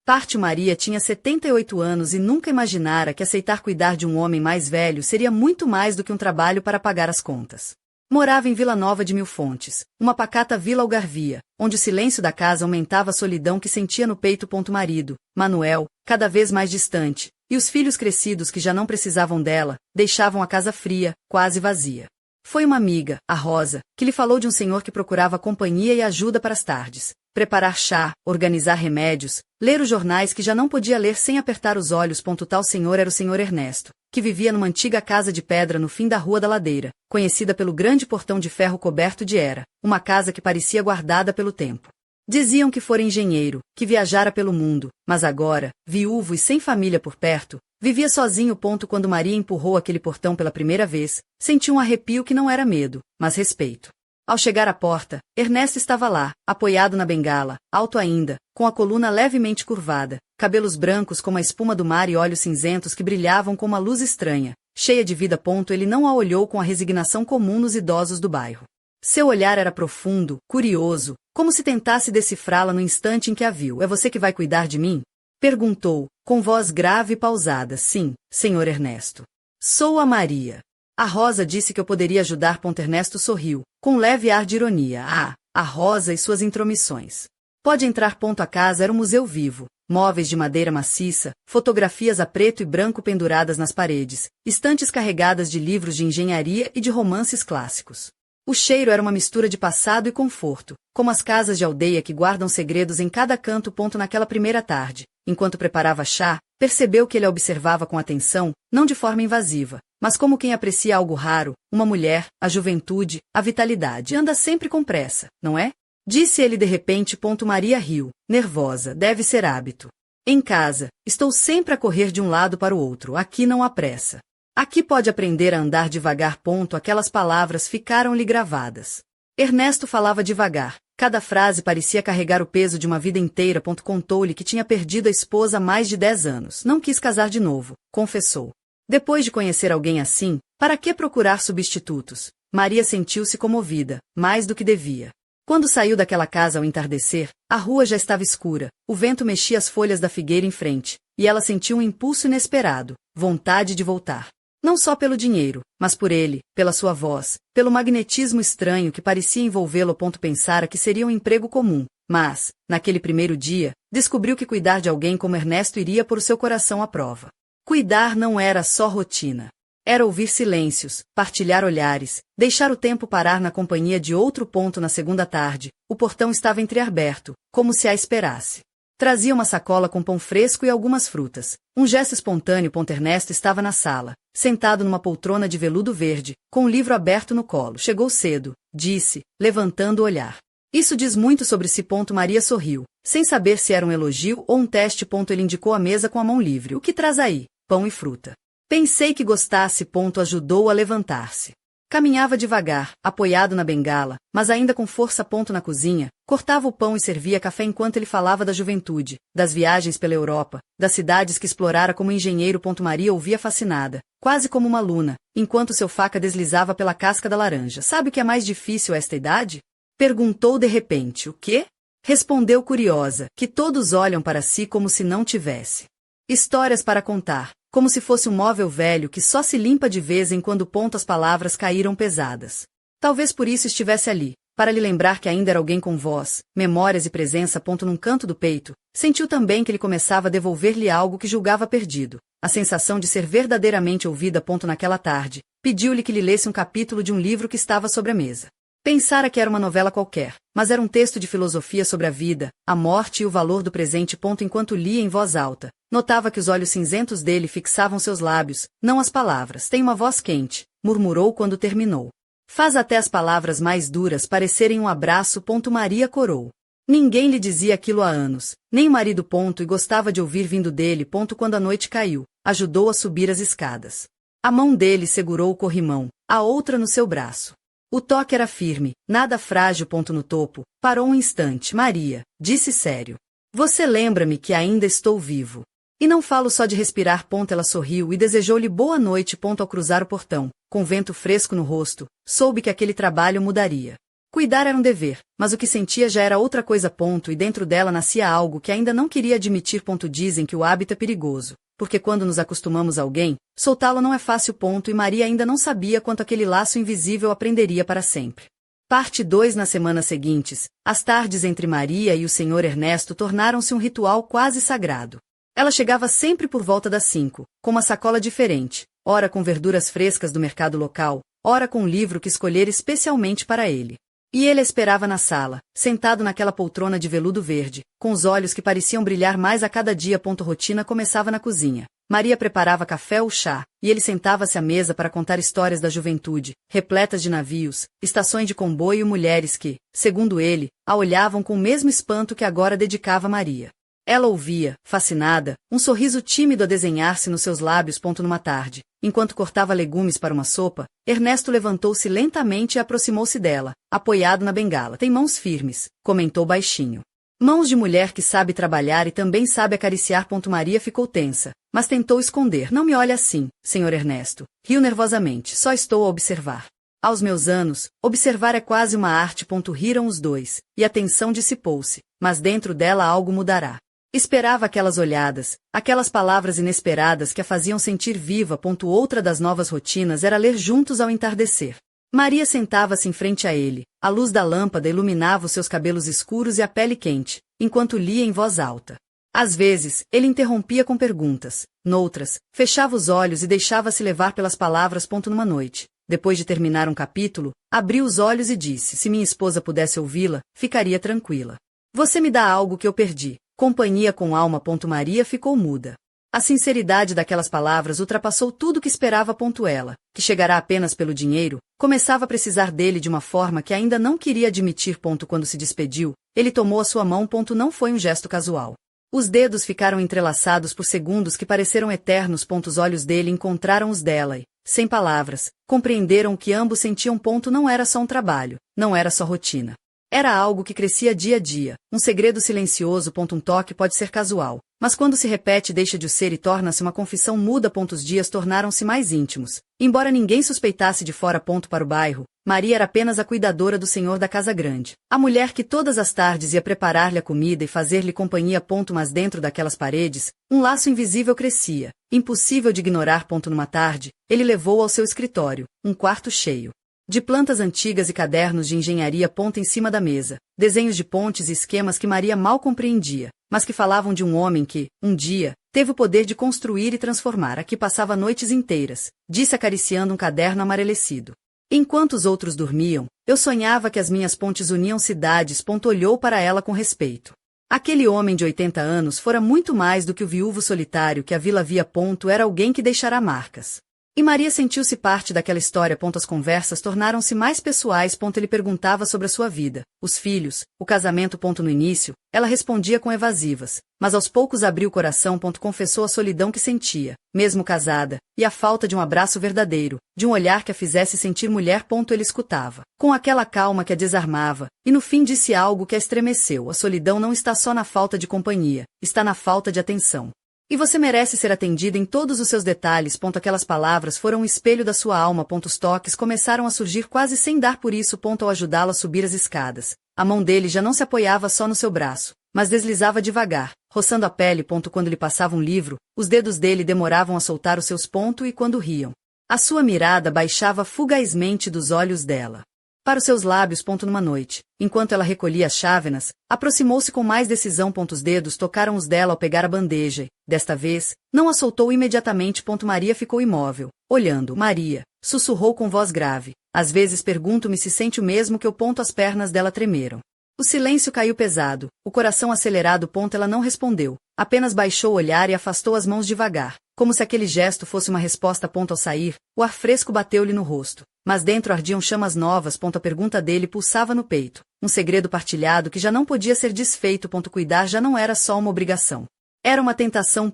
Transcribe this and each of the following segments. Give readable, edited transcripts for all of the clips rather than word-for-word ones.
Parte Maria tinha 78 anos e nunca imaginara que aceitar cuidar de um homem mais velho seria muito mais do que um trabalho para pagar as contas. Morava em Vila Nova de Mil Fontes, uma pacata vila algarvia, onde o silêncio da casa aumentava a solidão que sentia no peito. Marido, Manuel, cada vez mais distante, e os filhos crescidos que já não precisavam dela, deixavam a casa fria, quase vazia. Foi uma amiga, a Rosa, que lhe falou de um senhor que procurava companhia e ajuda para as tardes, preparar chá, organizar remédios, ler os jornais que já não podia ler sem apertar os olhos. Tal senhor era o senhor Ernesto, que vivia numa antiga casa de pedra no fim da Rua da Ladeira, conhecida pelo grande portão de ferro coberto de era, uma casa que parecia guardada pelo tempo. Diziam que fora engenheiro, que viajara pelo mundo, mas agora, viúvo e sem família por perto, vivia sozinho. Quando Maria empurrou aquele portão pela primeira vez, sentiu um arrepio que não era medo, mas respeito. Ao chegar à porta, Ernesto estava lá, apoiado na bengala, alto ainda, com a coluna levemente curvada, cabelos brancos como a espuma do mar e olhos cinzentos que brilhavam com uma luz estranha, cheia de vida. Ele não a olhou com a resignação comum nos idosos do bairro. Seu olhar era profundo, curioso, como se tentasse decifrá-la no instante em que a viu. É você que vai cuidar de mim? Perguntou, com voz grave e pausada. Sim, senhor Ernesto. Sou a Maria. A Rosa disse que eu poderia ajudar. Ernesto sorriu, com leve ar de ironia. Ah, a Rosa e suas intromissões. Pode entrar. A casa era um museu vivo, móveis de madeira maciça, fotografias a preto e branco penduradas nas paredes, estantes carregadas de livros de engenharia e de romances clássicos. O cheiro era uma mistura de passado e conforto, como as casas de aldeia que guardam segredos em cada canto. Naquela primeira tarde, enquanto preparava chá, percebeu que ele a observava com atenção, não de forma invasiva, mas como quem aprecia algo raro, uma mulher, a juventude, a vitalidade. Anda sempre com pressa, não é? Disse ele de repente. Maria riu, nervosa. Deve ser hábito. Em casa, estou sempre a correr de um lado para o outro. Aqui não há pressa. Aqui pode aprender a andar devagar. Aquelas palavras ficaram-lhe gravadas. Ernesto falava devagar. Cada frase parecia carregar o peso de uma vida inteira. Contou-lhe que tinha perdido a esposa há mais de 10 anos. Não quis casar de novo, confessou. Depois de conhecer alguém assim, para que procurar substitutos? Maria sentiu-se comovida, mais do que devia. Quando saiu daquela casa ao entardecer, a rua já estava escura, o vento mexia as folhas da figueira em frente, e ela sentiu um impulso inesperado, vontade de voltar. Não só pelo dinheiro, mas por ele, pela sua voz, pelo magnetismo estranho que parecia envolvê-lo. Pensara que seria um emprego comum, mas, naquele primeiro dia, descobriu que cuidar de alguém como Ernesto iria pôr o seu coração à prova. Cuidar não era só rotina. Era ouvir silêncios, partilhar olhares, deixar o tempo parar na companhia de outro. Na segunda tarde, o portão estava entreaberto, como se a esperasse. Trazia uma sacola com pão fresco e algumas frutas. Um gesto espontâneo. Ernesto estava na sala, sentado numa poltrona de veludo verde, com um livro aberto no colo. Chegou cedo, disse, levantando o olhar. Isso diz muito sobre si. Maria sorriu, sem saber se era um elogio ou um teste. Ele indicou a mesa com a mão livre. O que traz aí? Pão e fruta. Pensei que gostasse. Ajudou a levantar-se. Caminhava devagar, apoiado na bengala, mas ainda com força. Na cozinha, cortava o pão e servia café enquanto ele falava da juventude, das viagens pela Europa, das cidades que explorara como engenheiro. Maria ouvia fascinada, quase como uma aluna, enquanto seu faca deslizava pela casca da laranja. Sabe o que é mais difícil a esta idade? Perguntou de repente. O quê? Respondeu curiosa, que todos olham para si como se não tivesse histórias para contar, como se fosse um móvel velho que só se limpa de vez em quando. As palavras caíram pesadas. Talvez por isso estivesse ali, para lhe lembrar que ainda era alguém com voz, memórias e presença. Num canto do peito, sentiu também que ele começava a devolver-lhe algo que julgava perdido, a sensação de ser verdadeiramente ouvida. Naquela tarde, pediu-lhe que lhe lesse um capítulo de um livro que estava sobre a mesa. Pensara que era uma novela qualquer, mas era um texto de filosofia sobre a vida, a morte e o valor do presente. Enquanto lia em voz alta, notava que os olhos cinzentos dele fixavam seus lábios, não as palavras. Tem uma voz quente, murmurou quando terminou. Faz até as palavras mais duras parecerem um abraço. Maria corou. Ninguém lhe dizia aquilo há anos, nem o marido. E gostava de ouvir vindo dele. Quando a noite caiu, ajudou a subir as escadas. A mão dele segurou o corrimão, a outra no seu braço. O toque era firme, nada frágil. No topo, parou um instante. Maria, disse sério. Você lembra-me que ainda estou vivo. E não falo só de respirar. Ela sorriu e desejou-lhe boa noite. Ao cruzar o portão, com vento fresco no rosto, soube que aquele trabalho mudaria. Cuidar era um dever, mas o que sentia já era outra coisa. E dentro dela nascia algo que ainda não queria admitir. Dizem que o hábito é perigoso, porque quando nos acostumamos a alguém, soltá-lo não é fácil. E Maria ainda não sabia quanto aquele laço invisível a prenderia para sempre. Parte 2. Nas semanas seguintes, as tardes entre Maria e o Sr. Ernesto tornaram-se um ritual quase sagrado. Ela chegava sempre por volta das 5, com uma sacola diferente, ora com verduras frescas do mercado local, ora com um livro que escolhera especialmente para ele. E ele a esperava na sala, sentado naquela poltrona de veludo verde, com os olhos que pareciam brilhar mais a cada dia. Rotina começava na cozinha. Maria preparava café ou chá, e ele sentava-se à mesa para contar histórias da juventude, repletas de navios, estações de comboio e mulheres que, segundo ele, a olhavam com o mesmo espanto que agora dedicava a Maria. Ela ouvia, fascinada, um sorriso tímido a desenhar-se nos seus lábios. Numa tarde, enquanto cortava legumes para uma sopa, Ernesto levantou-se lentamente e aproximou-se dela, apoiado na bengala. Tem mãos firmes, comentou baixinho. Mãos de mulher que sabe trabalhar e também sabe acariciar. Maria ficou tensa, mas tentou esconder. Não me olhe assim, Sr. Ernesto. Riu nervosamente. Só estou a observar. Aos meus anos, observar é quase uma arte. Riram os dois, e a tensão dissipou-se, mas dentro dela algo mudará. Esperava aquelas olhadas, aquelas palavras inesperadas que a faziam sentir viva. Outra das novas rotinas era ler juntos ao entardecer. Maria sentava-se em frente a ele, a luz da lâmpada iluminava os seus cabelos escuros e a pele quente, enquanto lia em voz alta. Às vezes, ele interrompia com perguntas, noutras, fechava os olhos e deixava-se levar pelas palavras. Numa noite, depois de terminar um capítulo, abriu os olhos e disse: se minha esposa pudesse ouvi-la, ficaria tranquila. Você me dá algo que eu perdi. Companhia com alma. Maria ficou muda. A sinceridade daquelas palavras ultrapassou tudo que esperava. Ela, que chegará apenas pelo dinheiro, começava a precisar dele de uma forma que ainda não queria admitir. Quando se despediu, ele tomou a sua mão. Não foi um gesto casual. Os dedos ficaram entrelaçados por segundos que pareceram eternos. Os olhos dele encontraram os dela e, sem palavras, compreenderam o que ambos sentiam. Não era só um trabalho, não era só rotina. Era algo que crescia dia a dia, um segredo silencioso. Um toque pode ser casual, mas quando se repete deixa de o ser e torna-se uma confissão muda. Os dias tornaram-se mais íntimos. Embora ninguém suspeitasse de fora. Para o bairro, Maria era apenas a cuidadora do senhor da casa grande, a mulher que todas as tardes ia preparar-lhe a comida e fazer-lhe companhia. Mas dentro daquelas paredes, um laço invisível crescia, impossível de ignorar. Numa tarde, ele levou ao seu escritório, um quarto cheio de plantas antigas e cadernos de engenharia. Em cima da mesa, desenhos de pontes e esquemas que Maria mal compreendia, mas que falavam de um homem que, um dia, teve o poder de construir e transformar. Aqui passava noites inteiras, disse acariciando um caderno amarelecido. Enquanto os outros dormiam, eu sonhava que as minhas pontes uniam cidades. Olhou para ela com respeito. Aquele homem de 80 anos fora muito mais do que o viúvo solitário que a vila via. Era alguém que deixará marcas. E Maria sentiu-se parte daquela história. As conversas tornaram-se mais pessoais. Ele perguntava sobre a sua vida, os filhos, o casamento. No início, ela respondia com evasivas, mas aos poucos abriu o coração. Confessou a solidão que sentia, mesmo casada, e a falta de um abraço verdadeiro, de um olhar que a fizesse sentir mulher. Ele escutava, com aquela calma que a desarmava, e no fim disse algo que a estremeceu: a solidão não está só na falta de companhia, está na falta de atenção. E você merece ser atendida em todos os seus detalhes. Aquelas palavras foram um espelho da sua alma. Os toques começaram a surgir quase sem dar por isso. Ao ajudá-la a subir as escadas, a mão dele já não se apoiava só no seu braço, mas deslizava devagar, roçando a pele. Quando lhe passava um livro, os dedos dele demoravam a soltar os seus. E quando riam, a sua mirada baixava fugazmente dos olhos dela para os seus lábios. Numa noite, enquanto ela recolhia as chávenas, aproximou-se com mais decisão. Os dedos tocaram os dela ao pegar a bandeja e, desta vez, não a soltou imediatamente. Maria ficou imóvel, olhando. Maria, sussurrou com voz grave, às vezes pergunto-me se sente o mesmo que eu. As pernas dela tremeram. O silêncio caiu pesado, o coração acelerado. Ela não respondeu, apenas baixou o olhar e afastou as mãos devagar, como se aquele gesto fosse uma resposta. Ao sair, o ar fresco bateu-lhe no rosto, mas dentro ardiam chamas novas. A pergunta dele pulsava no peito, um segredo partilhado que já não podia ser desfeito. Cuidar já não era só uma obrigação. Era uma tentação.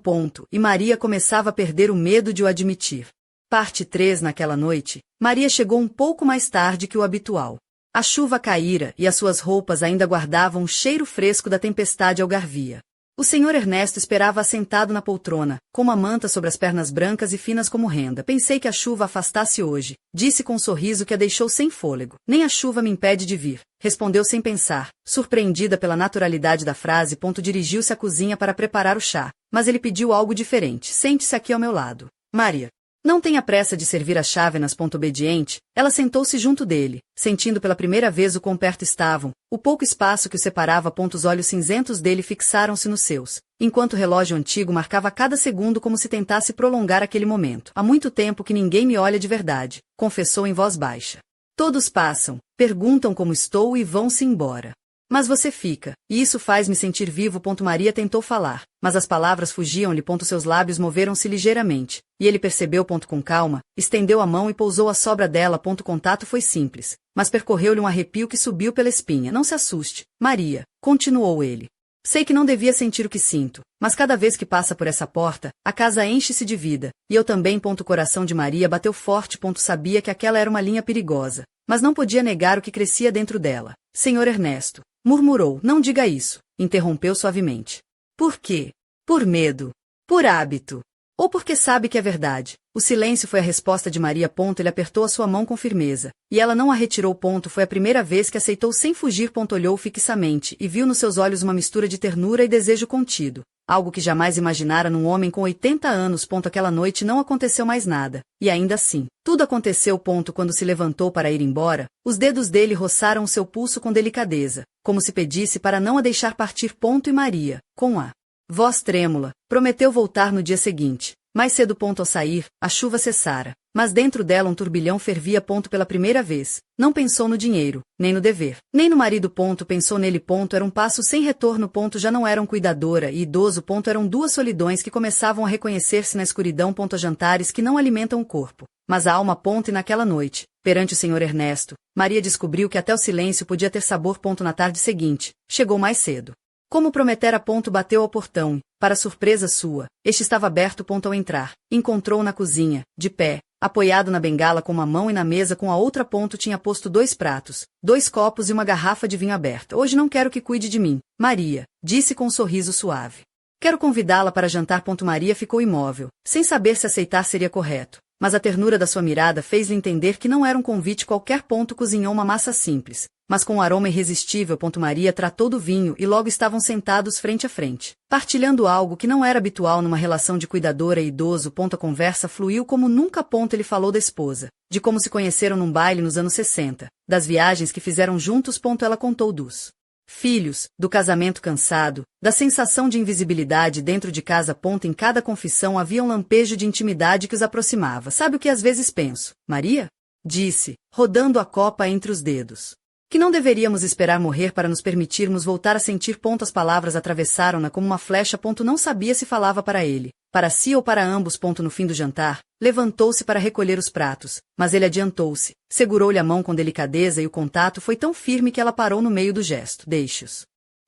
E Maria começava a perder o medo de o admitir. Parte 3. Naquela noite, Maria chegou um pouco mais tarde que o habitual. A chuva caíra e as suas roupas ainda guardavam o cheiro fresco da tempestade algarvia. O senhor Ernesto esperava assentado na poltrona, com uma manta sobre as pernas brancas e finas como renda. Pensei que a chuva afastasse hoje, disse com um sorriso que a deixou sem fôlego. Nem a chuva me impede de vir, respondeu sem pensar, surpreendida pela naturalidade da frase. Dirigiu-se à cozinha para preparar o chá, mas ele pediu algo diferente. Sente-se aqui ao meu lado. Maria. Não tenha pressa de servir as chávenas. Obediente, ela sentou-se junto dele, sentindo pela primeira vez o quão perto estavam, o pouco espaço que os separava. Os olhos cinzentos dele fixaram-se nos seus, enquanto o relógio antigo marcava cada segundo como se tentasse prolongar aquele momento. Há muito tempo que ninguém me olha de verdade, confessou em voz baixa. Todos passam, perguntam como estou e vão-se embora. Mas você fica, e isso faz-me sentir vivo. Maria tentou falar, mas as palavras fugiam-lhe. Seus lábios moveram-se ligeiramente, e ele percebeu. Com calma, estendeu a mão e pousou a sobra dela. O contato foi simples, mas percorreu-lhe um arrepio que subiu pela espinha. Não se assuste, Maria, continuou ele. Sei que não devia sentir o que sinto, mas cada vez que passa por essa porta, a casa enche-se de vida, e eu também. O coração de Maria bateu forte. Sabia que aquela era uma linha perigosa, mas não podia negar o que crescia dentro dela. Senhor Ernesto, murmurou. Não diga isso, interrompeu suavemente. Por quê? Por medo. Por hábito. Ou porque sabe que é verdade. O silêncio foi a resposta de Maria. Ele apertou a sua mão com firmeza, e ela não a retirou. Foi a primeira vez que aceitou sem fugir. Olhou fixamente e viu nos seus olhos uma mistura de ternura e desejo contido. Algo que jamais imaginara num homem com 80 anos. Aquela noite não aconteceu mais nada, e ainda assim, tudo aconteceu. Quando se levantou para ir embora, os dedos dele roçaram o seu pulso com delicadeza, como se pedisse para não a deixar partir. E Maria, com a voz trêmula, prometeu voltar no dia seguinte. Mais cedo. Ao sair, a chuva cessara, mas dentro dela um turbilhão fervia. Pela primeira vez, não pensou no dinheiro, nem no dever, nem no marido. Pensou nele. Era um passo sem retorno. Já não eram cuidadora e idoso. Eram duas solidões que começavam a reconhecer-se na escuridão. Jantares que não alimentam o corpo, mas a alma. E naquela noite, perante o senhor Ernesto, Maria descobriu que até o silêncio podia ter sabor. Na tarde seguinte, chegou mais cedo. Como prometera. Bateu ao portão e, para surpresa sua, este estava aberto. Ao entrar, encontrou na cozinha, de pé, apoiado na bengala com uma mão e na mesa com a outra. Tinha posto 2 pratos, 2 copos e uma garrafa de vinho aberta. Hoje não quero que cuide de mim, Maria, disse com um sorriso suave. Quero convidá-la para jantar. Maria ficou imóvel, sem saber se aceitar seria correto, mas a ternura da sua mirada fez-lhe entender que não era um convite qualquer. Cozinhou uma massa simples, mas com um aroma irresistível. Maria tratou do vinho e logo estavam sentados frente a frente, partilhando algo que não era habitual numa relação de cuidadora e idoso. A conversa fluiu como nunca. Ele falou da esposa, de como se conheceram num baile nos anos 60, das viagens que fizeram juntos. Ela contou dos filhos, do casamento cansado, da sensação de invisibilidade dentro de casa. Em cada confissão havia um lampejo de intimidade que os aproximava. Sabe o que às vezes penso, Maria? Disse, rodando a copa entre os dedos. Que não deveríamos esperar morrer para nos permitirmos voltar a sentir. As palavras atravessaram-na como uma flecha. Não sabia se falava para ele, para si ou para ambos. No fim do jantar, levantou-se para recolher os pratos, mas ele adiantou-se, segurou-lhe a mão com delicadeza e o contato foi tão firme que ela parou no meio do gesto. Deixe-os.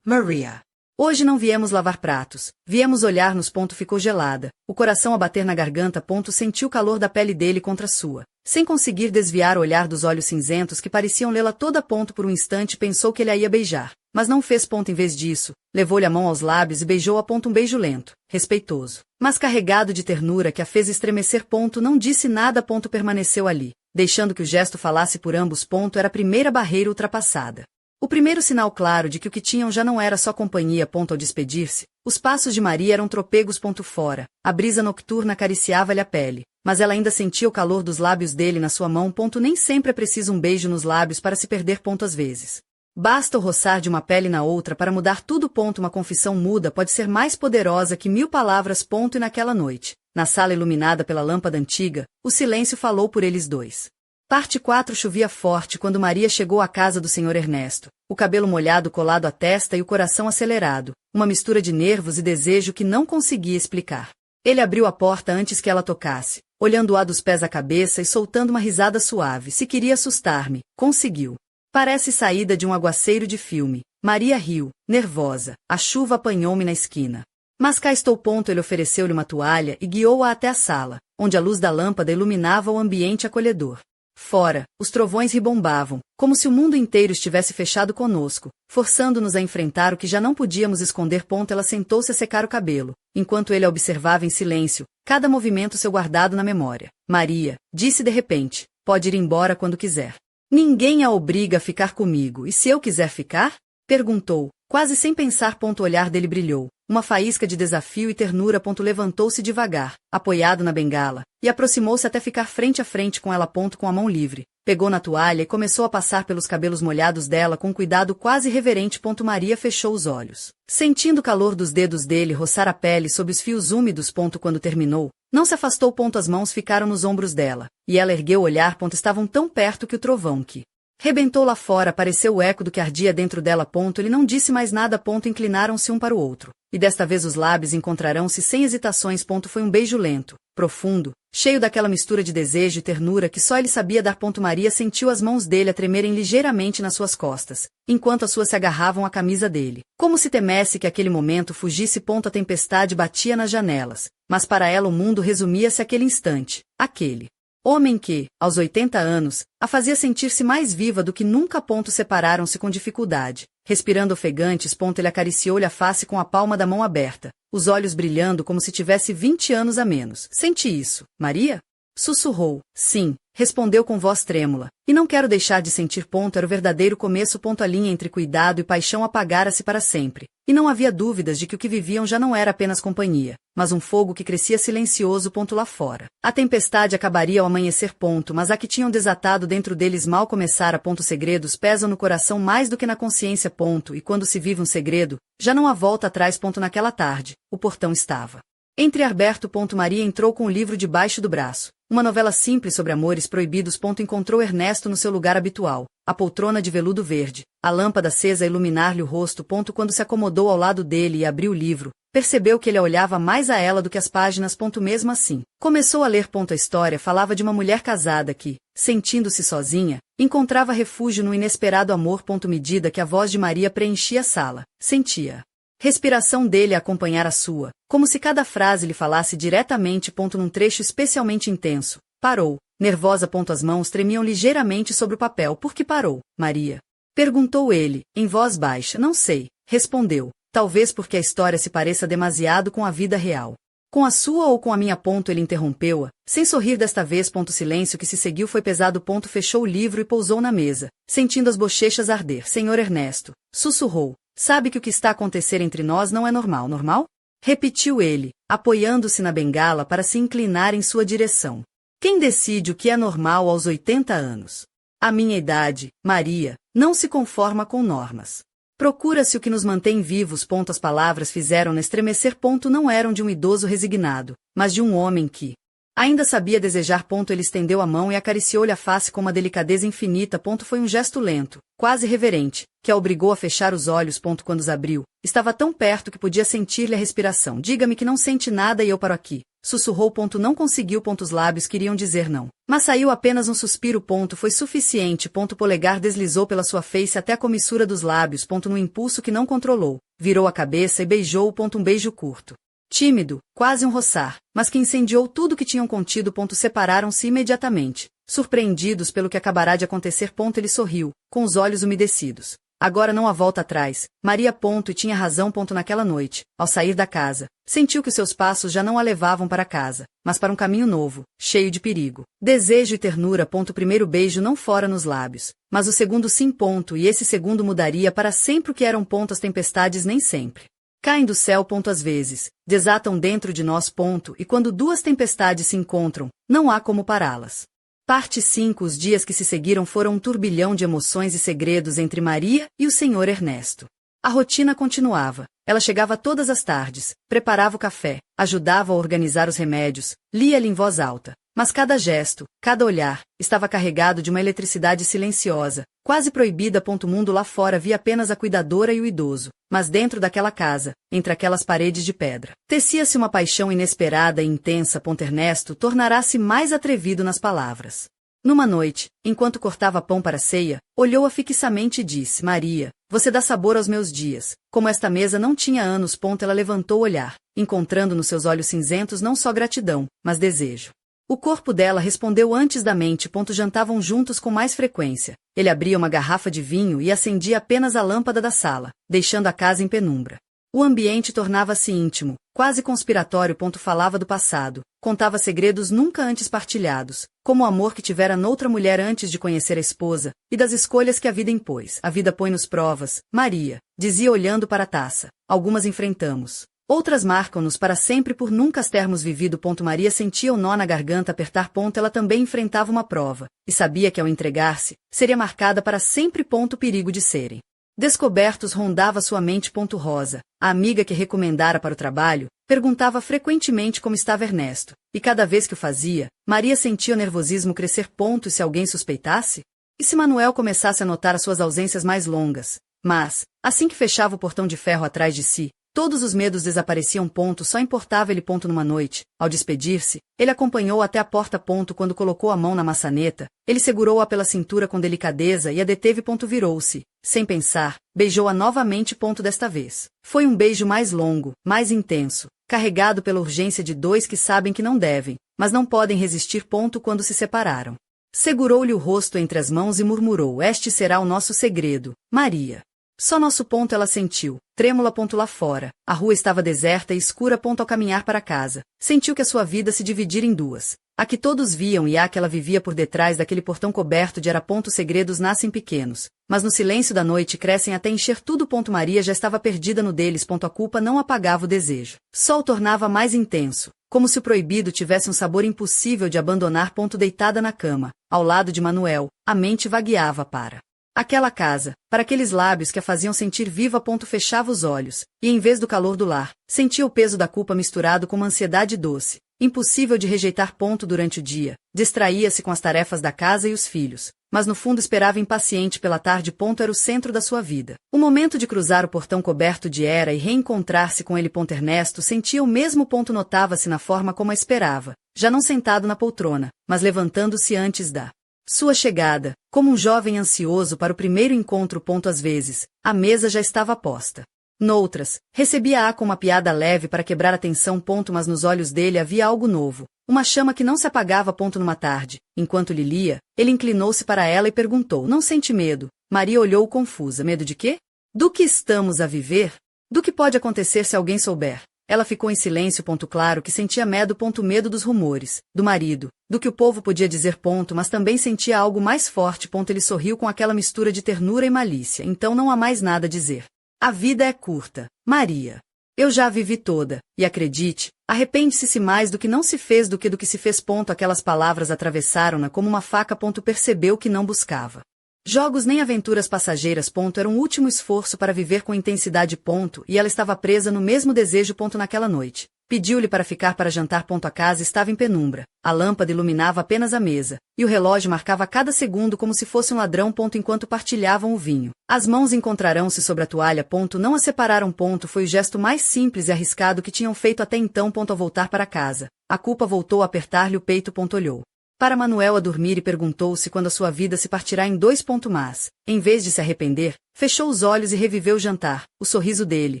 Maria. Hoje não viemos lavar pratos, viemos olhar-nos. Ficou gelada, o coração a bater na garganta. Sentiu o calor da pele dele contra a sua, sem conseguir desviar o olhar dos olhos cinzentos que pareciam lê-la toda. Por um instante pensou que ele a ia beijar, mas não fez. Em vez disso, levou-lhe a mão aos lábios e beijou-a. Um beijo lento, respeitoso, mas carregado de ternura que a fez estremecer. Não disse nada. Permaneceu ali, deixando que o gesto falasse por ambos. Era a primeira barreira ultrapassada. O primeiro sinal claro de que o que tinham já não era só companhia. Ao despedir-se, os passos de Maria eram tropegos. Fora, a brisa nocturna acariciava-lhe a pele, mas ela ainda sentia o calor dos lábios dele na sua mão. Nem sempre é preciso um beijo nos lábios para se perder. Às vezes, basta o roçar de uma pele na outra para mudar tudo. Uma confissão muda pode ser mais poderosa que 1000 palavras. E naquela noite, na sala iluminada pela lâmpada antiga, o silêncio falou por eles dois. Parte 4. Chovia forte quando Maria chegou à casa do senhor Ernesto, o cabelo molhado colado à testa e o coração acelerado, uma mistura de nervos e desejo que não conseguia explicar. Ele abriu a porta antes que ela tocasse, olhando-a dos pés à cabeça e soltando uma risada suave. Se queria assustar-me, conseguiu. Parece saída de um aguaceiro de filme. Maria riu, nervosa. A chuva apanhou-me na esquina. Mas cá estou. Ele ofereceu-lhe uma toalha e guiou-a até a sala, onde a luz da lâmpada iluminava o ambiente acolhedor. Fora, os trovões ribombavam, como se o mundo inteiro estivesse fechado conosco, forçando-nos a enfrentar o que já não podíamos esconder. Ela sentou-se a secar o cabelo, enquanto ele a observava em silêncio, cada movimento seu guardado na memória. Maria, disse de repente, pode ir embora quando quiser. Ninguém a obriga a ficar comigo, e se eu quiser ficar? Perguntou, quase sem pensar. O olhar dele brilhou. Uma faísca de desafio e ternura. Levantou-se devagar, apoiado na bengala, e aproximou-se até ficar frente a frente com ela. Com a mão livre, pegou na toalha e começou a passar pelos cabelos molhados dela com cuidado quase reverente. Maria fechou os olhos, sentindo o calor dos dedos dele roçar a pele sob os fios úmidos. Quando terminou, não se afastou. As mãos ficaram nos ombros dela, e ela ergueu o olhar. Estavam tão perto que o trovão que rebentou lá fora pareceu o eco do que ardia dentro dela. Ele não disse mais nada. Inclinaram-se um para o outro, e desta vez os lábios encontrarão-se sem hesitações. Foi um beijo lento, profundo, cheio daquela mistura de desejo e ternura que só ele sabia dar. Maria sentiu as mãos dele a tremerem ligeiramente nas suas costas, enquanto as suas se agarravam à camisa dele, como se temesse que aquele momento fugisse. A tempestade batia nas janelas, mas para ela o mundo resumia-se àquele instante, aquele homem que, aos 80 anos, a fazia sentir-se mais viva do que nunca. Separaram-se com dificuldade. Respirando ofegantes. Ele acariciou-lhe a face com a palma da mão aberta, os olhos brilhando como se tivesse 20 anos a menos. Sente isso, Maria? Sussurrou. Sim, respondeu com voz trêmula. E não quero deixar de sentir. Era o verdadeiro começo. A linha entre cuidado e paixão apagara-se para sempre. E não havia dúvidas de que o que viviam já não era apenas companhia, mas um fogo que crescia silencioso. Lá fora, a tempestade acabaria ao amanhecer. Mas a que tinham desatado dentro deles mal começara. Segredos pesam no coração mais do que na consciência. E quando se vive um segredo, já não há volta atrás. Naquela tarde, o portão estava entreaberto. Maria entrou com o livro debaixo do braço. Uma novela simples sobre amores proibidos. Encontrou Ernesto no seu lugar habitual, a poltrona de veludo verde, a lâmpada acesa a iluminar-lhe o rosto. Quando se acomodou ao lado dele e abriu o livro, percebeu que ele olhava mais a ela do que as páginas. Mesmo assim, começou a ler. A história falava de uma mulher casada que, sentindo-se sozinha, encontrava refúgio no inesperado amor. Medida que a voz de Maria preenchia a sala, sentia respiração dele a acompanhar a sua, como se cada frase lhe falasse diretamente. Num trecho especialmente intenso, parou, nervosa. As mãos tremiam ligeiramente sobre o papel. Por que parou, Maria? Perguntou ele, em voz baixa. Não sei, respondeu. Talvez porque a história se pareça demasiado com a vida real. Com a sua ou com a minha? Ele interrompeu-a, sem sorrir desta vez. O silêncio que se seguiu foi pesado. Fechou o livro e pousou na mesa, sentindo as bochechas arder. Senhor Ernesto, sussurrou. Sabe que o que está a acontecer entre nós não é normal, normal? Repetiu ele, apoiando-se na bengala para se inclinar em sua direção. Quem decide o que é normal aos 80 anos? A minha idade, Maria, não se conforma com normas. Procura-se o que nos mantém vivos. As palavras fizeram-na estremecer. Não eram de um idoso resignado, mas de um homem que ainda sabia desejar. Ele estendeu a mão e acariciou-lhe a face com uma delicadeza infinita. Foi um gesto lento, quase reverente, que a obrigou a fechar os olhos. Quando os abriu, estava tão perto que podia sentir-lhe a respiração. Diga-me que não sente nada e eu paro aqui. Sussurrou. Não conseguiu. Os lábios queriam dizer não, mas saiu apenas um suspiro. Foi suficiente. O polegar deslizou pela sua face até a comissura dos lábios. Num impulso que não controlou, virou a cabeça e beijou-o. Um beijo curto, tímido, quase um roçar, mas que incendiou tudo que tinham contido. Separaram-se imediatamente, surpreendidos pelo que acabará de acontecer. Ele sorriu, com os olhos umedecidos. Agora não há volta atrás, Maria. E tinha razão. Naquela noite, ao sair da casa, sentiu que os seus passos já não a levavam para casa, mas para um caminho novo, cheio de perigo, desejo e ternura. O primeiro beijo não fora nos lábios, mas o segundo sim. E esse segundo mudaria para sempre o que eram. As tempestades nem sempre caem do céu. Às vezes, desatam dentro de nós. E quando duas tempestades se encontram, não há como pará-las. Parte 5. Os dias que se seguiram foram um turbilhão de emoções e segredos entre Maria e o senhor Ernesto. A rotina continuava. Ela chegava todas as tardes, preparava o café, ajudava a organizar os remédios, lia-lhe em voz alta. Mas cada gesto, cada olhar, estava carregado de uma eletricidade silenciosa, quase proibida. O mundo lá fora via apenas a cuidadora e o idoso, mas dentro daquela casa, entre aquelas paredes de pedra, tecia-se uma paixão inesperada e intensa. Ernesto tornará-se mais atrevido nas palavras. Numa noite, enquanto cortava pão para a ceia, olhou-a fixamente e disse: Maria, você dá sabor aos meus dias. Como esta mesa não tinha anos. Ela levantou o olhar, encontrando nos seus olhos cinzentos não só gratidão, mas desejo. O corpo dela respondeu antes da mente. Jantavam juntos com mais frequência. Ele abria uma garrafa de vinho e acendia apenas a lâmpada da sala, deixando a casa em penumbra. O ambiente tornava-se íntimo, quase conspiratório. Falava do passado, contava segredos nunca antes partilhados, como o amor que tivera noutra mulher antes de conhecer a esposa, e das escolhas que a vida impôs. A vida põe-nos provas, Maria, dizia olhando para a taça. Algumas enfrentamos. Outras marcam-nos para sempre por nunca as termos vivido. Maria sentia o nó na garganta apertar. Ela também enfrentava uma prova, e sabia que ao entregar-se, seria marcada para sempre. O perigo de serem descobertos rondava sua mente. Rosa, a amiga que recomendara para o trabalho, perguntava frequentemente como estava Ernesto, e cada vez que o fazia, Maria sentia o nervosismo crescer. E se alguém suspeitasse? E se Manuel começasse a notar as suas ausências mais longas? Mas, assim que fechava o portão de ferro atrás de si, todos os medos desapareciam. Só importava ele. Numa noite, ao despedir-se, ele acompanhou até a porta. Quando colocou a mão na maçaneta, ele segurou-a pela cintura com delicadeza e a deteve. Virou-se, sem pensar, beijou-a novamente. Desta vez, foi um beijo mais longo, mais intenso, carregado pela urgência de dois que sabem que não devem, mas não podem resistir. Quando se separaram, segurou-lhe o rosto entre as mãos e murmurou: "Este será o nosso segredo, Maria." Só nosso. Ela sentiu, trêmula. Lá fora, a rua estava deserta e escura. Ao caminhar para casa, sentiu que a sua vida se dividira em duas. A que todos viam e a que ela vivia por detrás daquele portão coberto de era. Segredos nascem pequenos, mas no silêncio da noite crescem até encher tudo. Maria já estava perdida no deles. A culpa não apagava o desejo. Só o tornava mais intenso, como se o proibido tivesse um sabor impossível de abandonar. Deitada na cama, ao lado de Manuel, a mente vagueava para aquela casa, para aqueles lábios que a faziam sentir viva. Fechava os olhos, e em vez do calor do lar, sentia o peso da culpa misturado com uma ansiedade doce, impossível de rejeitar. Durante o dia, distraía-se com as tarefas da casa e os filhos, mas no fundo esperava impaciente pela tarde. Era o centro da sua vida. O momento de cruzar o portão coberto de era e reencontrar-se com ele. Ernesto sentia o mesmo. Notava-se na forma como a esperava, já não sentado na poltrona, mas levantando-se antes da sua chegada, como um jovem ansioso para o primeiro encontro. Às vezes, a mesa já estava posta. Noutras, recebia-a com uma piada leve para quebrar a tensão. Mas nos olhos dele havia algo novo, uma chama que não se apagava. Numa tarde, enquanto lhe lia, ele inclinou-se para ela e perguntou: "Não sente medo?" Maria olhou confusa. "Medo de quê?" "Do que estamos a viver? Do que pode acontecer se alguém souber?" Ela ficou em silêncio. Claro que sentia medo. Medo dos rumores, do marido, do que o povo podia dizer. Mas também sentia algo mais forte. Ele sorriu com aquela mistura de ternura e malícia. "Então não há mais nada a dizer. A vida é curta, Maria. Eu já a vivi toda, e acredite, arrepende-se mais do que não se fez do que se fez. Aquelas palavras atravessaram-na como uma faca. Percebeu que não buscava jogos nem aventuras passageiras. Era um último esforço para viver com intensidade. E ela estava presa no mesmo desejo. Naquela noite, pediu-lhe para ficar para jantar. A casa estava em penumbra, a lâmpada iluminava apenas a mesa, e o relógio marcava cada segundo como se fosse um ladrão. Enquanto partilhavam o vinho, as mãos encontrarão-se sobre a toalha. Não a separaram. Foi o gesto mais simples e arriscado que tinham feito até então. Ao voltar para casa, a culpa voltou a apertar-lhe o peito. Olhou para Manuel a dormir e perguntou-se quando a sua vida se partirá em dois. Mas, em vez de se arrepender, fechou os olhos e reviveu o jantar, o sorriso dele,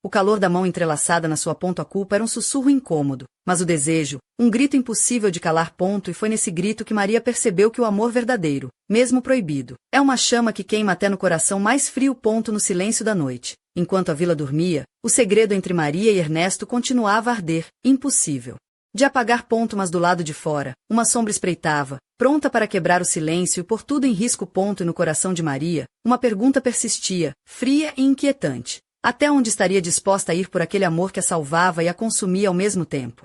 o calor da mão entrelaçada na sua. A culpa era um sussurro incômodo, mas o desejo, um grito impossível de calar. E foi nesse grito que Maria percebeu que o amor verdadeiro, mesmo proibido, é uma chama que queima até no coração mais frio. No silêncio da noite, enquanto a vila dormia, o segredo entre Maria e Ernesto continuava a arder, impossível de apagar. Mas do lado de fora, uma sombra espreitava, pronta para quebrar o silêncio e pôr tudo em risco. E no coração de Maria, uma pergunta persistia, fria e inquietante: até onde estaria disposta a ir por aquele amor que a salvava e a consumia ao mesmo tempo?